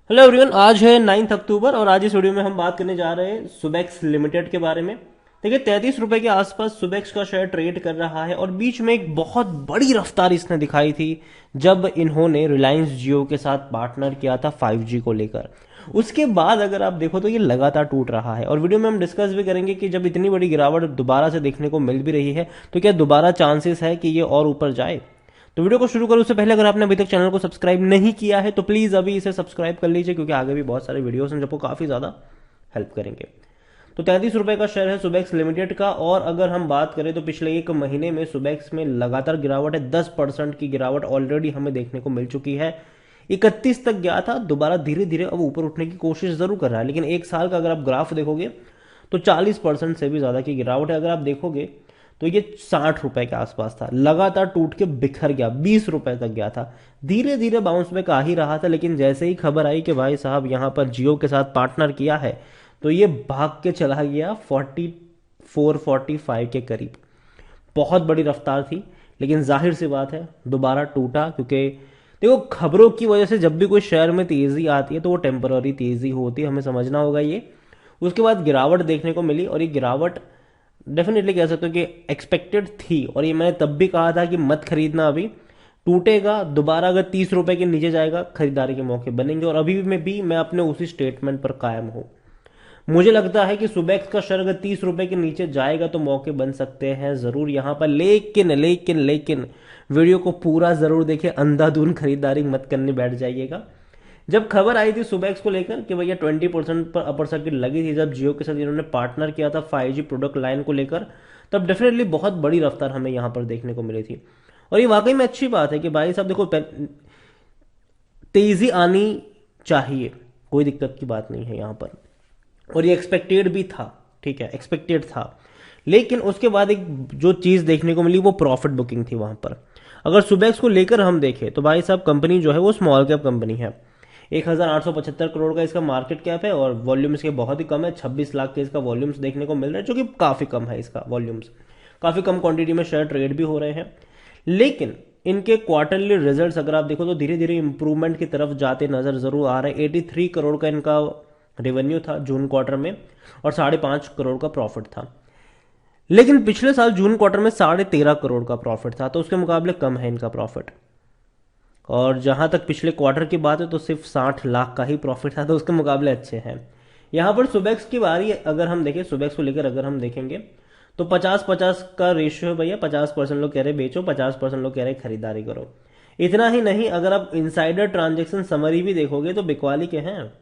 Hello everyone, आज है 9 अक्टूबर और आज इस वीडियो में हम बात करने जा रहे हैं सुबेक्स लिमिटेड के बारे में। देखिए, 33 रुपए के आसपास सुबेक्स का शेयर ट्रेड कर रहा है और बीच में एक बहुत बड़ी रफ्तार इसने दिखाई थी जब इन्होंने रिलायंस जियो के साथ पार्टनर किया था 5G को लेकर। उसके बाद अगर आप देखो तो ये लगातार टूट रहा है और वीडियो में हम डिस्कस भी करेंगे कि जब इतनी बड़ी गिरावट दोबारा से देखने को मिल भी रही है तो क्या दोबारा चांसेस है कि ये और ऊपर जाए। तो वीडियो को शुरू करूं उससे पहले अगर आपने अभी तक चैनल को सब्सक्राइब नहीं किया है तो प्लीज अभी इसे सब्सक्राइब कर लीजिए, क्योंकि आगे भी बहुत सारे वीडियोस हैं जो आपको काफी ज्यादा हेल्प करेंगे। तो 33 रुपए का शेयर है सुबेक्स लिमिटेड का, और अगर हम बात करें तो पिछले एक महीने में सुबेक्स में लगातार गिरावट है। 10% की गिरावट ऑलरेडी हमें देखने को मिल चुकी है। 31 तक गया था, दोबारा धीरे धीरे अब ऊपर उठने की कोशिश जरूर कर रहा है, लेकिन एक साल का अगर आप ग्राफ देखोगे तो 40% से भी ज्यादा की गिरावट है। अगर आप देखोगे तो ये 60 रुपए के आसपास था, लगातार टूट के बिखर गया, 20 रुपए तक गया था, धीरे धीरे बाउंस बैक आ ही रहा था। लेकिन जैसे ही खबर आई कि भाई साहब यहाँ पर जियो के साथ पार्टनर किया है तो ये भाग के चला गया 44-45 के करीब। बहुत बड़ी रफ्तार थी, लेकिन जाहिर सी बात है दोबारा टूटा, क्योंकि देखो खबरों की वजह से जब भी कोई शेयर में तेजी आती है तो वो टेम्पररी तेजी होती है, हमें समझना होगा ये। उसके बाद गिरावट देखने को मिली और ये गिरावट डेफिनेटली कह सकते हो कि एक्सपेक्टेड थी, और ये मैंने तब भी कहा था कि मत खरीदना, अभी टूटेगा दोबारा, अगर 30 रुपए के नीचे जाएगा खरीदारी के मौके बनेंगे। और अभी में भी मैं अपने उसी स्टेटमेंट पर कायम हूं। मुझे लगता है कि सुबेक्स का शेयर अगर 30 रुपए के नीचे जाएगा तो मौके बन सकते हैं जरूर यहां पर, लेकिन लेकिन लेकिन वीडियो को पूरा जरूर देखिए, अंधाधुंध खरीदारी मत करने बैठ जाइएगा। जब खबर आई थी सुबेक्स को लेकर कि भैया 20% पर अपर सर्किट लगी थी, जब जियो के साथ इन्होंने पार्टनर किया था 5G प्रोडक्ट लाइन को लेकर, तब डेफिनेटली बहुत बड़ी रफ्तार हमें यहां पर देखने को मिली थी। और ये वाकई में अच्छी बात है कि भाई साहब देखो, तेजी आनी चाहिए, कोई दिक्कत की बात नहीं है यहां पर, और ये एक्सपेक्टेड भी था। ठीक है, एक्सपेक्टेड था, लेकिन उसके बाद एक जो चीज देखने को मिली वो प्रॉफिट बुकिंग थी वहां पर। अगर सुबेक्स को लेकर हम देखें तो भाई साहब कंपनी जो है वो स्मॉल कैप कंपनी है। 1875 करोड़ का इसका मार्केट कैप है और वॉल्यूम इसके बहुत ही कम है। 26 लाख के इसका वॉल्यूम्स देखने को मिल रहे हैं, जो कि काफी कम है। इसका वॉल्यूम्स काफी कम क्वांटिटी में शेयर ट्रेड भी हो रहे हैं, लेकिन इनके क्वार्टरली रिजल्ट्स अगर आप देखो तो धीरे धीरे इंप्रूवमेंट की तरफ जाते नजर जरूर आ रहे हैं। 83 करोड़ का इनका रेवेन्यू था जून क्वार्टर में और 5.5 करोड़ का प्रॉफिट था। लेकिन पिछले साल जून क्वार्टर में 13.5 करोड़ का प्रॉफिट था, तो उसके मुकाबले कम है इनका प्रॉफिट। और जहां तक पिछले क्वार्टर की बात है तो सिर्फ 60 लाख का ही प्रॉफिट था, तो उसके मुकाबले अच्छे हैं। यहां पर सुबेक्स की बारी अगर हम देखें, सुबेक्स को लेकर अगर हम देखेंगे तो 50-50 का रेशियो है भैया। 50% लोग कह रहे बेचो, 50% लोग कह रहे खरीदारी करो। इतना ही नहीं, अगर आप इनसाइडर ट्रांजेक्शन समरी भी देखोगे तो बिकवाली के हैं।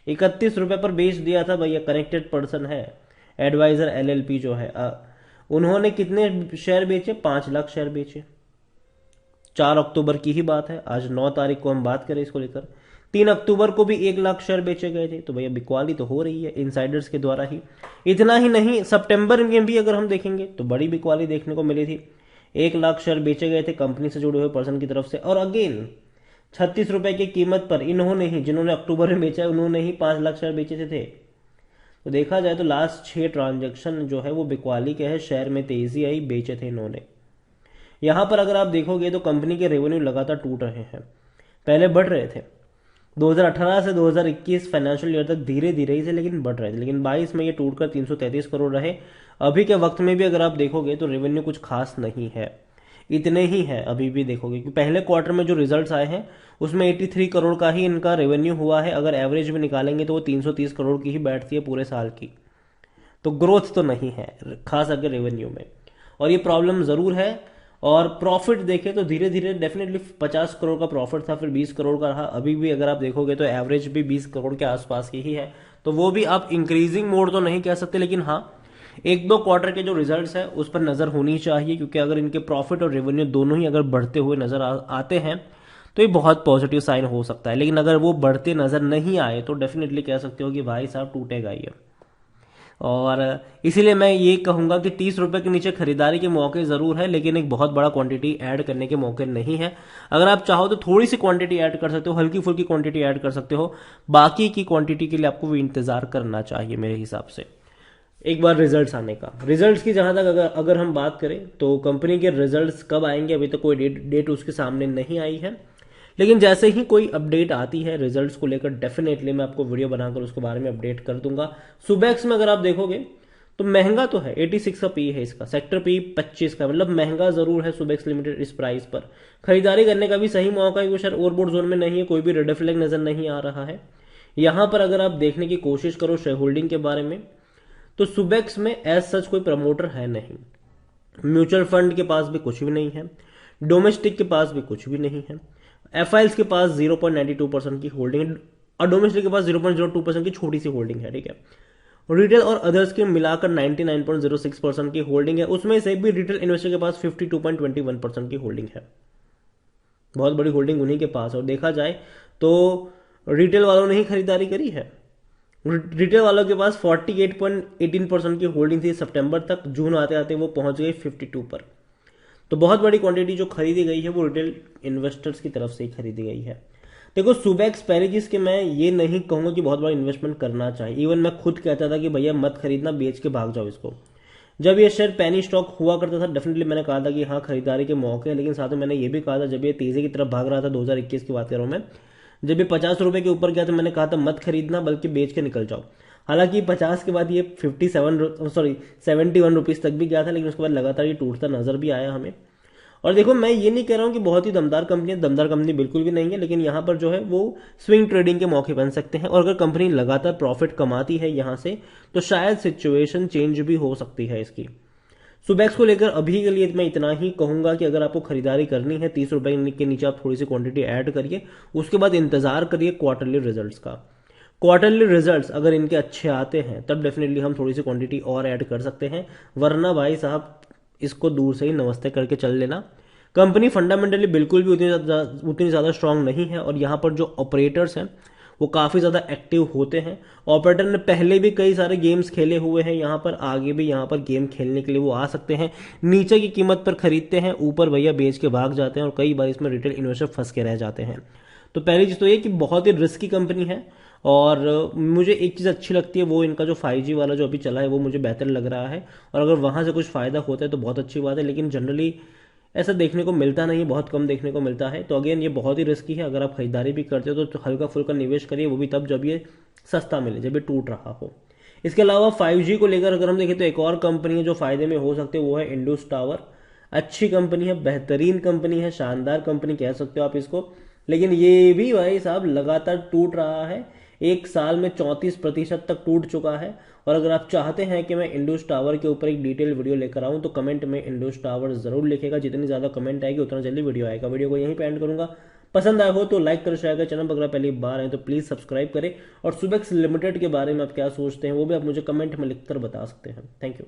31 रुपए पर बेच दिया था भैया, कनेक्टेड पर्सन है एडवाइजर LLP जो है, उन्होंने कितने शेयर बेचे? 5 लाख शेयर बेचे। 4 अक्टूबर की ही बात है, आज 9 तारीख को हम बात करें इसको लेकर। 3 अक्टूबर को भी 1 लाख शेयर बेचे गए थे, तो भैया बिकवाली तो हो रही है इनसाइडर्स के द्वारा ही। इतना ही नहीं, सितंबर में भी अगर हम देखेंगे तो बड़ी बिकवाली देखने को मिली थी। 1 लाख शेयर बेचे गए थे कंपनी से जुड़े हुए पर्सन की तरफ से, और अगेन 36 रुपए की कीमत पर इन्होंने ही, जिन्होंने अक्टूबर में बेचा है उन्होंने ही 5 लाख शेयर बेचे थे। तो देखा जाए तो लास्ट 6 ट्रांजेक्शन जो है वो बिकवाली के है, शेयर में तेजी आई, बेचे थे इन्होंने। यहां पर अगर आप देखोगे तो कंपनी के रेवेन्यू लगातार टूट रहे हैं, पहले बढ़ रहे थे 2018 से 2021 फाइनेंशियल ईयर तक धीरे धीरे ही से, लेकिन बढ़ रहे थे। लेकिन 22 में ये टूटकर 333 करोड़ रहे। अभी के वक्त में भी अगर आप देखोगे तो रेवेन्यू कुछ खास नहीं है, इतने ही है अभी भी देखोगे कि पहले क्वार्टर में जो रिजल्ट्स आए हैं उसमें 83 करोड़ का ही इनका रेवेन्यू हुआ है। अगर एवरेज में निकालेंगे तो वो 330 करोड़ की ही बैठती है पूरे साल की। तो ग्रोथ तो नहीं है खास अगर रेवेन्यू में, और ये प्रॉब्लम जरूर है। और प्रॉफिट देखें तो धीरे धीरे डेफिनेटली 50 करोड़ का प्रॉफिट था, फिर 20 करोड़ का रहा। अभी भी अगर आप देखोगे तो एवरेज भी 20 करोड़ के आसपास की ही है, तो वो भी आप इंक्रीजिंग मोड तो नहीं कह सकते, लेकिन हाँ एक दो क्वार्टर के जो रिजल्ट्स है उस पर नजर होनी चाहिए, क्योंकि अगर इनके प्रॉफिट और रेवेन्यू दोनों ही अगर बढ़ते हुए नजर आते हैं तो ये बहुत पॉजिटिव साइन हो सकता है। लेकिन अगर वो बढ़ते नजर नहीं आए तो डेफिनेटली कह सकते हो कि भाई साहब टूटेगा ये। और इसीलिए मैं ये कहूंगा कि 30 रुपए के नीचे खरीदारी के मौके जरूर है, लेकिन एक बहुत बड़ा क्वांटिटी ऐड करने के मौके नहीं है। अगर आप चाहो तो थोड़ी सी क्वांटिटी ऐड कर सकते हो, हल्की फुल्की क्वांटिटी ऐड कर सकते हो, बाकी की क्वांटिटी के लिए आपको भी इंतजार करना चाहिए मेरे हिसाब से एक बार रिजल्ट्स आने का। रिजल्ट्स की जहां तक अगर हम बात करें तो कंपनी के रिजल्ट्स कब आएंगे अभी तक कोई डेट उसके सामने नहीं आई है, लेकिन जैसे ही कोई अपडेट आती है रिजल्ट्स को लेकर डेफिनेटली मैं आपको वीडियो बनाकर उसके बारे में अपडेट कर दूंगा। सुबेक्स में अगर आप देखोगे तो महंगा तो है, 86 का पी है इसका, सेक्टर पी 25 का, मतलब महंगा जरूर है सुबेक्स लिमिटेड इस प्राइस पर। खरीदारी करने का भी सही मौका है, क्योंकि ओवरबोट जोन में नहीं है, कोई भी रेड फ्लैग नजर नहीं आ रहा है। यहां पर अगर आप देखने की कोशिश करो शेयर होल्डिंग के बारे में, तो सुबेक्स में एज सच कोई प्रमोटर है नहीं, म्यूचुअल फंड के पास भी कुछ भी नहीं है, डोमेस्टिक के पास भी कुछ भी नहीं है, एफआईएल्स के पास 0.92% की होल्डिंग है, और डोमेस्टिक के पास 0.02% की छोटी सी होल्डिंग है, ठीक है। रिटेल और अदर्स के मिलाकर 99.06% की होल्डिंग है, उसमें से भी रिटेल इन्वेस्टर के पास 52.21% की होल्डिंग है। बहुत बड़ी होल्डिंग उन्हीं के पास है। और देखा जाए तो रिटेल वालों ने ही खरीदारी करी है। रिटेल वालों के पास 48.18% की होल्डिंग थी सितंबर तक, जून आते आते वो पहुंच गई 52 पर। तो बहुत बड़ी क्वांटिटी जो खरीदी गई है वो रिटेल इन्वेस्टर्स की तरफ से ही खरीदी गई है। देखो सुबेक्स पहले चीज कि मैं ये नहीं कहूंगा कि बहुत बड़ा इन्वेस्टमेंट करना चाहिए, इवन मैं खुद कहता था कि भैया मत खरीदना, बेच के भाग जाओ इसको। जब ये शेयर पैनी स्टॉक हुआ करता था डेफिनेटली मैंने कहा था कि हाँ खरीदारी के मौके हैं, लेकिन साथ में मैंने ये भी कहा था जब ये तेजी की तरफ भाग रहा था, 2021 की बात कर रहा हूं मैं, जब ये 50 रुपए के ऊपर गया तो मैंने कहा था मत खरीदना बल्कि बेच के निकल जाओ। हालांकि 50 के बाद ये 71 रुपीज तक भी गया था, लेकिन उसके बाद लगातार ये टूटता नजर भी आया हमें। और देखो मैं ये नहीं कह रहा हूं कि बहुत ही दमदार कंपनी है, दमदार कंपनी बिल्कुल भी नहीं है, लेकिन यहां पर जो है वो स्विंग ट्रेडिंग के मौके बन सकते हैं, और अगर कंपनी लगातार प्रॉफिट कमाती है यहां से तो शायद सिचुएशन चेंज भी हो सकती है इसकी। सुबेक्स को लेकर अभी के लिए मैं इतना ही कहूंगा कि अगर आपको खरीदारी करनी है 30 रुपए के नीचे आप थोड़ी सी क्वांटिटी ऐड करिए, उसके बाद इंतजार करिए क्वार्टरली रिजल्ट्स का। क्वार्टरली रिजल्ट्स अगर इनके अच्छे आते हैं तब डेफिनेटली हम थोड़ी सी क्वांटिटी और ऐड कर सकते हैं, वरना भाई साहब इसको दूर से ही नमस्ते करके चल लेना। कंपनी फंडामेंटली बिल्कुल भी उतनी ज़्यादा स्ट्रांग नहीं है, और यहाँ पर जो ऑपरेटर्स हैं वो काफ़ी ज़्यादा एक्टिव होते हैं। ऑपरेटर ने पहले भी कई सारे गेम्स खेले हुए हैं यहाँ पर, आगे भी यहाँ पर गेम खेलने के लिए वो आ सकते हैं। नीचे की कीमत पर खरीदते हैं, ऊपर भैया बेच के भाग जाते हैं, और कई बार इसमें रिटेल इन्वेस्टर फंस के रह जाते हैं। तो पहली चीज़ तो ये कि बहुत ही रिस्की कंपनी है। और मुझे एक चीज़ अच्छी लगती है, वो इनका जो 5G वाला जो अभी चला है वो मुझे बेहतर लग रहा है, और अगर वहाँ से कुछ फ़ायदा होता है तो बहुत अच्छी बात है, लेकिन जनरली ऐसा देखने को मिलता नहीं है, बहुत कम देखने को मिलता है। तो अगेन ये बहुत ही रिस्की है, अगर आप खरीदारी भी करते हो तो हल्का फुल्का निवेश करिए, वो भी तब जब ये सस्ता मिले, जब ये टूट रहा हो। इसके अलावा 5G को लेकर अगर हम देखें तो एक और कंपनी है जो फायदे में हो सकते हैं, वो है इंडस टावर। अच्छी कंपनी है, बेहतरीन कंपनी है, शानदार कंपनी कह सकते हो आप इसको, लेकिन ये भी भाई साहब लगातार टूट रहा है, एक साल में 34% तक टूट चुका है। और अगर आप चाहते हैं कि मैं इंडस टावर के ऊपर एक डिटेल वीडियो लेकर आऊं तो कमेंट में इंडस टावर जरूर लिखेगा, जितनी ज्यादा कमेंट आएगी उतना जल्दी वीडियो आएगा। वीडियो को यहीं पे एंड करूंगा, पसंद आया हो तो लाइक कर, शेयर कर, चैनल पर अगर पहली बार आए तो प्लीज सब्सक्राइब करें, और सुबेक्स लिमिटेड के बारे में आप क्या सोचते हैं वो भी आप मुझे कमेंट में लिखकर बता सकते हैं। Thank you.